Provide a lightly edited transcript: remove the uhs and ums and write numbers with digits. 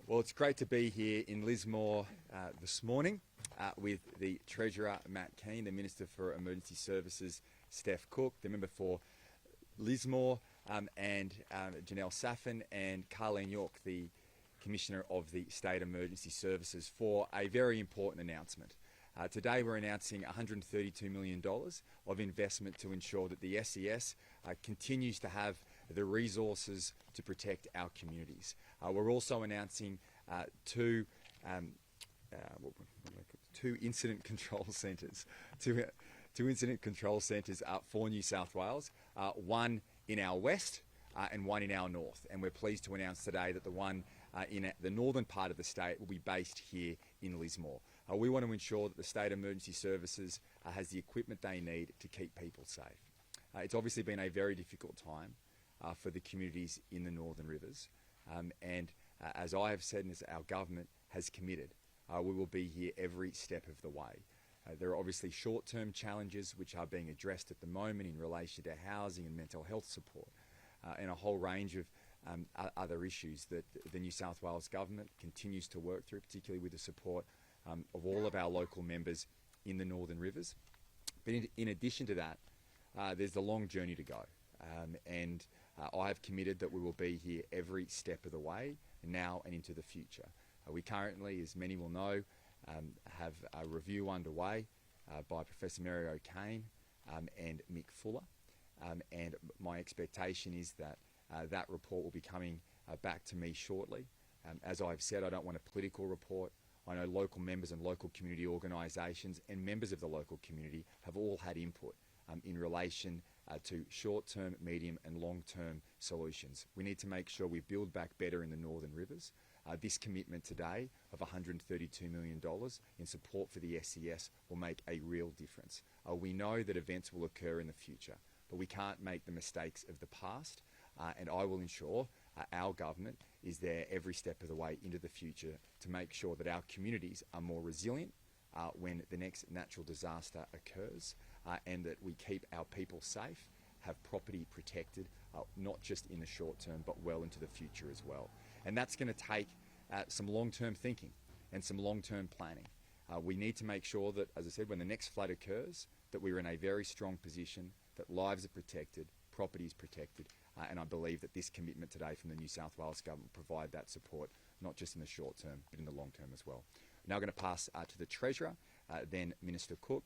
Well, it's great to be here in Lismore this morning with the Treasurer, Matt Keane, the Minister for Emergency Services, Steph Cook, the Member for Lismore, and Janelle Saffin, and Carleen York, the Commissioner of the State Emergency Services, for a very important announcement. Today we're announcing $132 million of investment to ensure that the SES continues to have the resources to protect our communities. We're also announcing two incident control centres, two incident control centres for New South Wales, one in our west and one in our north. And we're pleased to announce today that the one in the northern part of the state will be based here in Lismore. We want to ensure that the State Emergency Services has the equipment they need to keep people safe. It's obviously been a very difficult time for the communities in the Northern Rivers, and as I have said and as our government has committed, we will be here every step of the way. There are obviously short-term challenges which are being addressed at the moment in relation to housing and mental health support, and a whole range of other issues that the New South Wales government continues to work through, particularly with the support of all of our local members in the Northern Rivers. But in addition to that, there's a long journey to go, and I have committed that we will be here every step of the way, now and into the future. We currently, as many will know, have a review underway by Professor Mary O'Kane and Mick Fuller, and my expectation is that that report will be coming back to me shortly. As I've said, I don't want a political report. I know local members and local community organisations and members of the local community have all had input in relation to short-term, medium and long-term solutions. We need to make sure we build back better in the Northern Rivers. This commitment today of $132 million in support for the SES will make a real difference. We know that events will occur in the future, but we can't make the mistakes of the past, and I will ensure our government is there every step of the way into the future to make sure that our communities are more resilient when the next natural disaster occurs, and that we keep our people safe, have property protected, not just in the short term but well into the future as well. And that's going to take some long-term thinking and some long-term planning. We need to make sure that, as I said, when the next flood occurs, that we're in a very strong position, that lives are protected, property is protected, and I believe that this commitment today from the New South Wales government will provide that support, not just in the short term, but in the long term as well. Now I'm going to pass to the Treasurer, then Minister Cook,